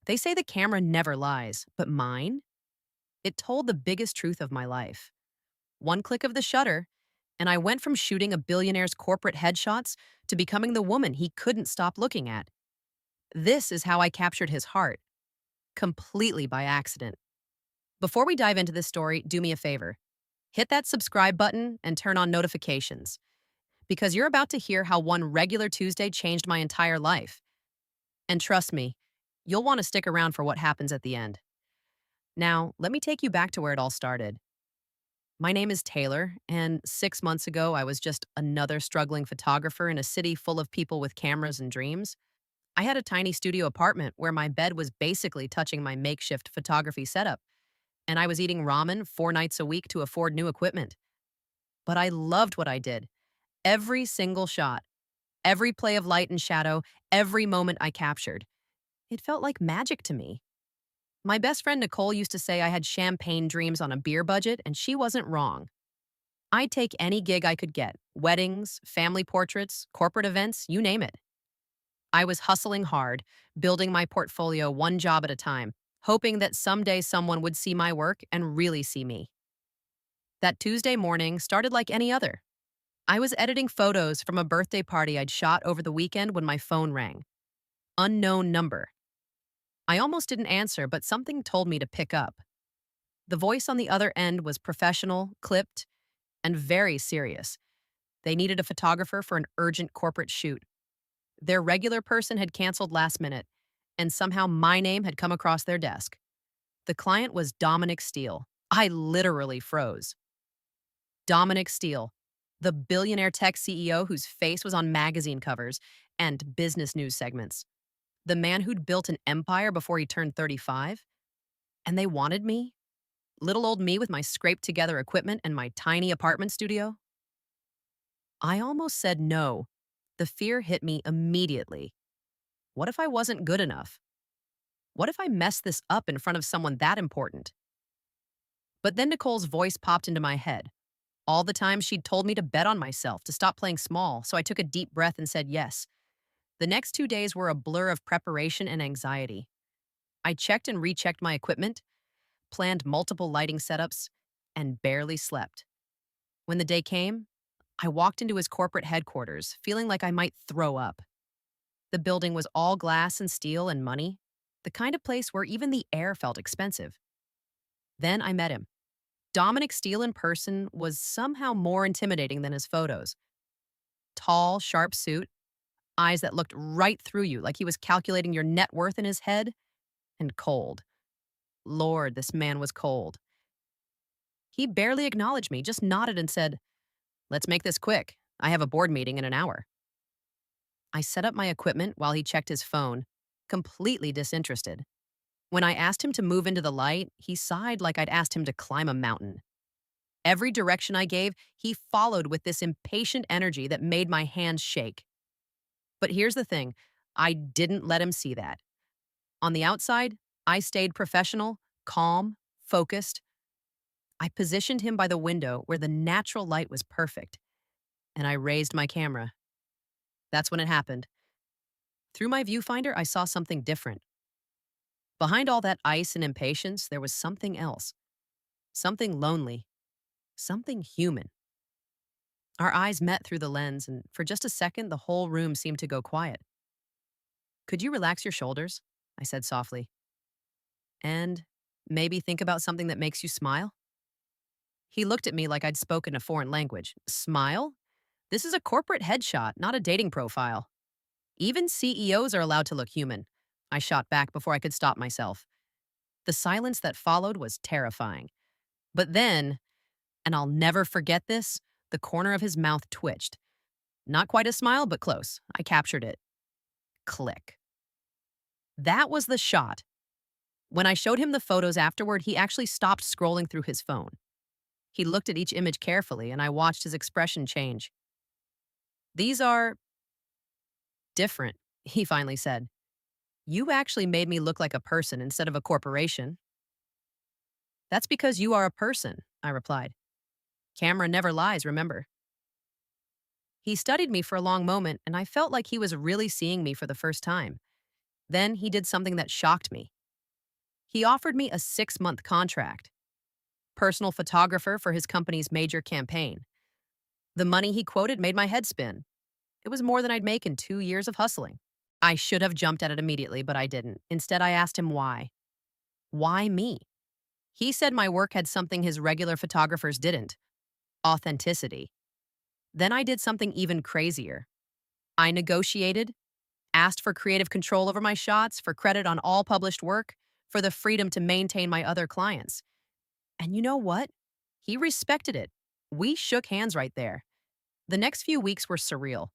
They say the camera never lies, but mine? It told the biggest truth of my life. One click of the shutter, and I went from shooting a billionaire's corporate headshots to becoming the woman he couldn't stop looking at. This is how I captured his heart, completely by accident. Before we dive into this story, do me a favor. Hit that subscribe button and turn on notifications, because you're about to hear how one regular Tuesday changed my entire life. And trust me, you'll want to stick around for what happens at the end. Now, let me take you back to where it all started. My name is Taylor, and 6 months ago, I was just another struggling photographer in a city full of people with cameras and dreams. I had a tiny studio apartment where my bed was basically touching my makeshift photography setup, and I was eating ramen 4 nights a week to afford new equipment. But I loved what I did. Every single shot, every play of light and shadow, every moment I captured. It felt like magic to me. My best friend Nicole used to say I had champagne dreams on a beer budget, and she wasn't wrong. I'd take any gig I could get: weddings, family portraits, corporate events, you name it. I was hustling hard, building my portfolio one job at a time, hoping that someday someone would see my work and really see me. That Tuesday morning started like any other. I was editing photos from a birthday party I'd shot over the weekend when my phone rang. Unknown number. I almost didn't answer, but something told me to pick up. The voice on the other end was professional, clipped, and very serious. They needed a photographer for an urgent corporate shoot. Their regular person had canceled last minute, and somehow my name had come across their desk. The client was Dominic Steele. I literally froze. Dominic Steele, the billionaire tech CEO whose face was on magazine covers and business news segments. The man who'd built an empire before he turned 35. And they wanted me? Little old me with my scraped together equipment and my tiny apartment studio? I almost said no. The fear hit me immediately. What if I wasn't good enough? What if I messed this up in front of someone that important? But then Nicole's voice popped into my head. All the time she'd told me to bet on myself, to stop playing small, so I took a deep breath and said yes. The next 2 days were a blur of preparation and anxiety. I checked and rechecked my equipment, planned multiple lighting setups, and barely slept. When the day came, I walked into his corporate headquarters, feeling like I might throw up. The building was all glass and steel and money, the kind of place where even the air felt expensive. Then I met him. Dominic Steele in person was somehow more intimidating than his photos. Tall, sharp suit, eyes that looked right through you like he was calculating your net worth in his head, and cold. Lord, this man was cold. He barely acknowledged me, just nodded and said, "Let's make this quick. I have a board meeting in an hour." I set up my equipment while he checked his phone, completely disinterested. When I asked him to move into the light, he sighed like I'd asked him to climb a mountain. Every direction I gave, he followed with this impatient energy that made my hands shake. But here's the thing, I didn't let him see that. On the outside, I stayed professional, calm, focused. I positioned him by the window where the natural light was perfect, and I raised my camera. That's when it happened. Through my viewfinder, I saw something different. Behind all that ice and impatience, there was something else. Something lonely. Something human. Our eyes met through the lens, and for just a second, the whole room seemed to go quiet. "Could you relax your shoulders?" I said softly. "And maybe think about something that makes you smile?" He looked at me like I'd spoken a foreign language. Smile? This is a corporate headshot, not a dating profile. Even CEOs are allowed to look human. I shot back before I could stop myself. The silence that followed was terrifying. But then, and I'll never forget this, the corner of his mouth twitched. Not quite a smile, but close. I captured it. Click. That was the shot. When I showed him the photos afterward, he actually stopped scrolling through his phone. He looked at each image carefully, and I watched his expression change. "These are different," he finally said. "You actually made me look like a person instead of a corporation." "That's because you are a person," I replied. "Camera never lies, remember." He studied me for a long moment, and I felt like he was really seeing me for the first time. Then he did something that shocked me. He offered me a 6-month contract, personal photographer for his company's major campaign. The money he quoted made my head spin. It was more than I'd make in 2 years of hustling. I should have jumped at it immediately, but I didn't. Instead, I asked him why. Why me? He said my work had something his regular photographers didn't: authenticity. Then I did something even crazier. I negotiated, asked for creative control over my shots, for credit on all published work, for the freedom to maintain my other clients. And you know what? He respected it. We shook hands right there. The next few weeks were surreal.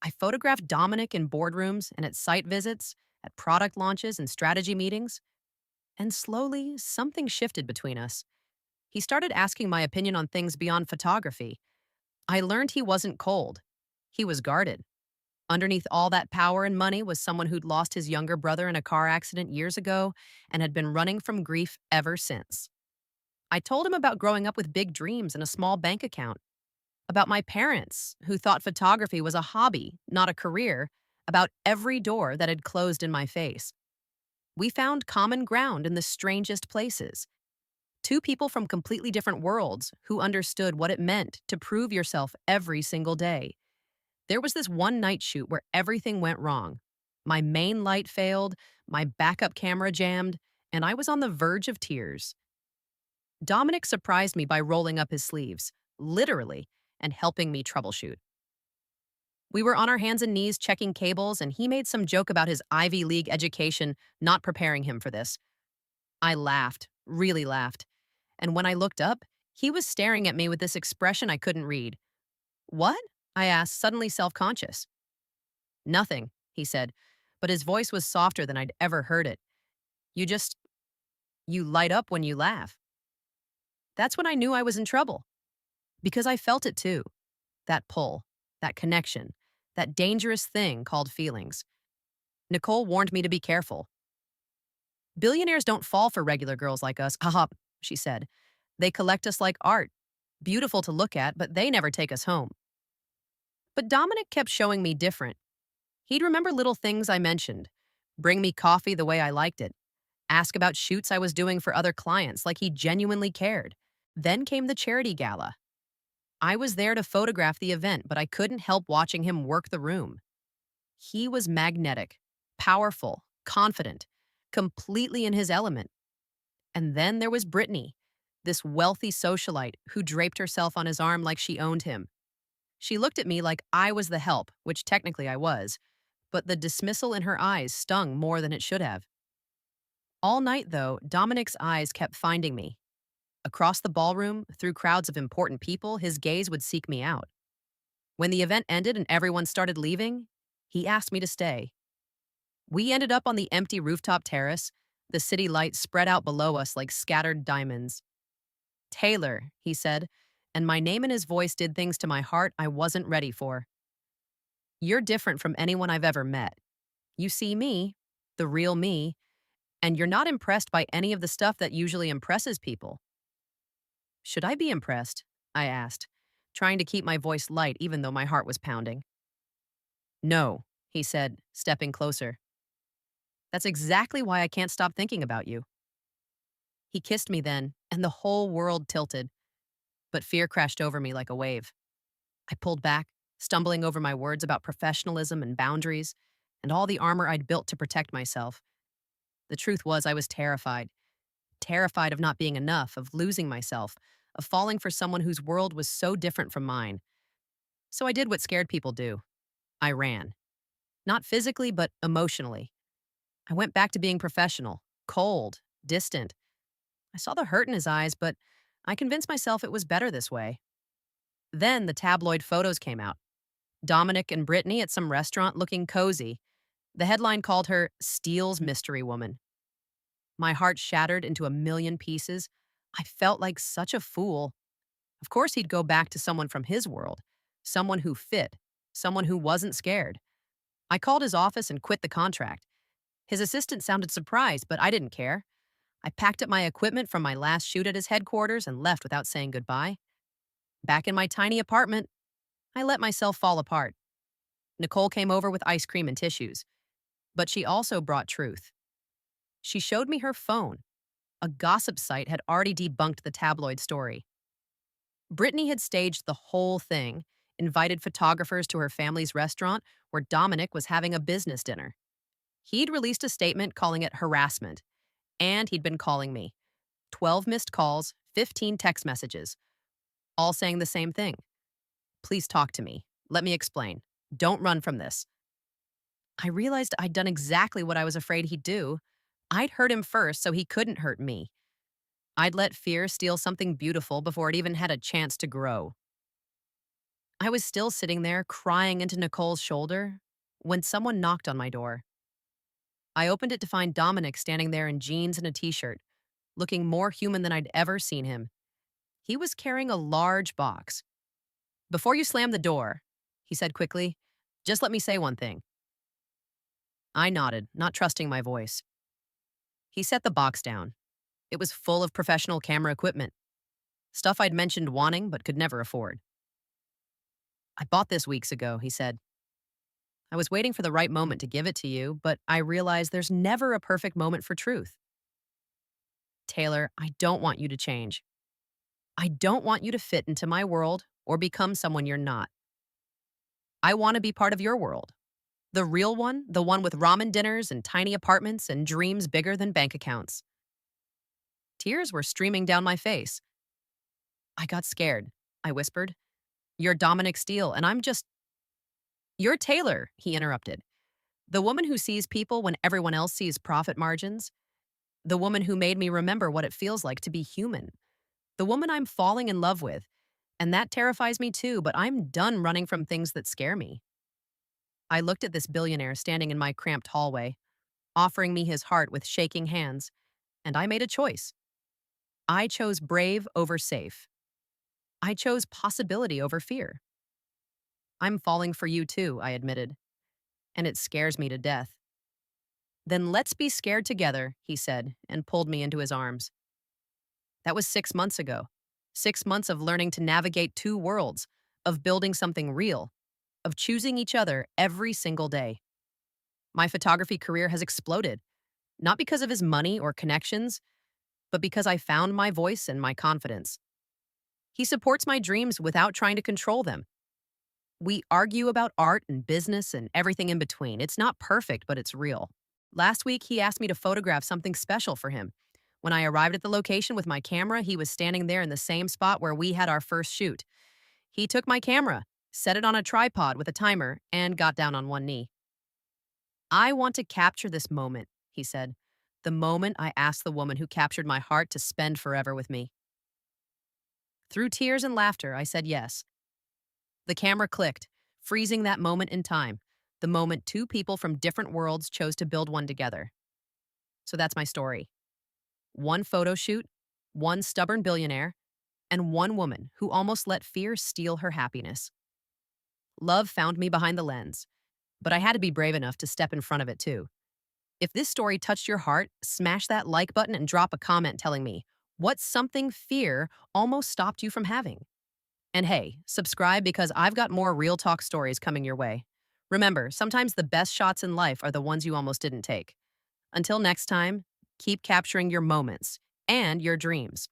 I photographed Dominic in boardrooms and at site visits, at product launches and strategy meetings. And slowly, something shifted between us. He started asking my opinion on things beyond photography. I learned he wasn't cold. He was guarded. Underneath all that power and money was someone who'd lost his younger brother in a car accident years ago and had been running from grief ever since. I told him about growing up with big dreams and a small bank account, about my parents who thought photography was a hobby, not a career, about every door that had closed in my face. We found common ground in the strangest places. Two people from completely different worlds who understood what it meant to prove yourself every single day. There was this one night shoot where everything went wrong. My main light failed, my backup camera jammed, and I was on the verge of tears. Dominic surprised me by rolling up his sleeves, literally, and helping me troubleshoot. We were on our hands and knees checking cables, and he made some joke about his Ivy League education not preparing him for this. I laughed, really laughed. And when I looked up, he was staring at me with this expression I couldn't read. What? I asked, suddenly self-conscious. Nothing, he said, but his voice was softer than I'd ever heard it. You just, you light up when you laugh. That's when I knew I was in trouble. Because I felt it too. That pull, that connection, that dangerous thing called feelings. Nicole warned me to be careful. Billionaires don't fall for regular girls like us, haha, she said. They collect us like art. Beautiful to look at, but they never take us home. But Dominic kept showing me different. He'd remember little things I mentioned, bring me coffee the way I liked it, ask about shoots I was doing for other clients like he genuinely cared. Then came the charity gala. I was there to photograph the event, but I couldn't help watching him work the room. He was magnetic, powerful, confident, completely in his element. And then there was Brittany, this wealthy socialite who draped herself on his arm like she owned him. She looked at me like I was the help, which technically I was, but the dismissal in her eyes stung more than it should have. All night, though, Dominic's eyes kept finding me. Across the ballroom, through crowds of important people, his gaze would seek me out. When the event ended and everyone started leaving, he asked me to stay. We ended up on the empty rooftop terrace, the city lights spread out below us like scattered diamonds. Taylor, he said, and my name and his voice did things to my heart I wasn't ready for. You're different from anyone I've ever met. You see me, the real me, and you're not impressed by any of the stuff that usually impresses people. Should I be impressed? I asked, trying to keep my voice light even though my heart was pounding. No, he said, stepping closer. That's exactly why I can't stop thinking about you. He kissed me then, and the whole world tilted. But fear crashed over me like a wave. I pulled back, stumbling over my words about professionalism and boundaries, and all the armor I'd built to protect myself. The truth was I was terrified. Terrified of not being enough, of losing myself, of falling for someone whose world was so different from mine. So I did what scared people do. I ran. Not physically, but emotionally. I went back to being professional, cold, distant. I saw the hurt in his eyes, but I convinced myself it was better this way. Then the tabloid photos came out. Dominic and Brittany at some restaurant looking cozy. The headline called her Steele's Mystery Woman. My heart shattered into a million pieces. I felt like such a fool. Of course he'd go back to someone from his world, someone who fit, someone who wasn't scared. I called his office and quit the contract. His assistant sounded surprised, but I didn't care. I packed up my equipment from my last shoot at his headquarters and left without saying goodbye. Back in my tiny apartment, I let myself fall apart. Nicole came over with ice cream and tissues, but she also brought truth. She showed me her phone, A gossip site had already debunked the tabloid story. Brittany had staged the whole thing, invited photographers to her family's restaurant where Dominic was having a business dinner. He'd released a statement calling it harassment, and he'd been calling me. 12 missed calls, 15 text messages, all saying the same thing. Please talk to me. Let me explain. Don't run from this. I realized I'd done exactly what I was afraid he'd do. I'd hurt him first so he couldn't hurt me. I'd let fear steal something beautiful before it even had a chance to grow. I was still sitting there crying into Nicole's shoulder when someone knocked on my door. I opened it to find Dominic standing there in jeans and a t-shirt, looking more human than I'd ever seen him. He was carrying a large box. Before you slam the door, he said quickly, just let me say one thing. I nodded, not trusting my voice. He set the box down. It was full of professional camera equipment, stuff I'd mentioned wanting but could never afford. I bought this weeks ago, he said. I was waiting for the right moment to give it to you, but I realized there's never a perfect moment for truth. Taylor, I don't want you to change. I don't want you to fit into my world or become someone you're not. I want to be part of your world. The real one, the one with ramen dinners and tiny apartments and dreams bigger than bank accounts. Tears were streaming down my face. I got scared, I whispered. You're Dominic Steele, and I'm just... You're Taylor, he interrupted. The woman who sees people when everyone else sees profit margins. The woman who made me remember what it feels like to be human. The woman I'm falling in love with. And that terrifies me too, but I'm done running from things that scare me. I looked at this billionaire standing in my cramped hallway, offering me his heart with shaking hands, and I made a choice. I chose brave over safe. I chose possibility over fear. I'm falling for you too, I admitted, and it scares me to death. Then let's be scared together, he said, and pulled me into his arms. That was 6 months ago. 6 months of learning to navigate two worlds, of building something real, of choosing each other every single day. My photography career has exploded, not because of his money or connections, but because I found my voice and my confidence. He supports my dreams without trying to control them. We argue about art and business and everything in between. It's not perfect, but it's real. Last week, he asked me to photograph something special for him. When I arrived at the location with my camera, he was standing there in the same spot where we had our first shoot. He took my camera, set it on a tripod with a timer, and got down on one knee. I want to capture this moment, he said. The moment I asked the woman who captured my heart to spend forever with me. Through tears and laughter, I said yes. The camera clicked, freezing that moment in time, the moment two people from different worlds chose to build one together. So that's my story. One photo shoot, one stubborn billionaire, and one woman who almost let fear steal her happiness. Love found me behind the lens, but I had to be brave enough to step in front of it too. If this story touched your heart, smash that like button and drop a comment telling me what's something fear almost stopped you from having. And hey, subscribe because I've got more real talk stories coming your way. Remember, sometimes the best shots in life are the ones you almost didn't take. Until next time, keep capturing your moments and your dreams.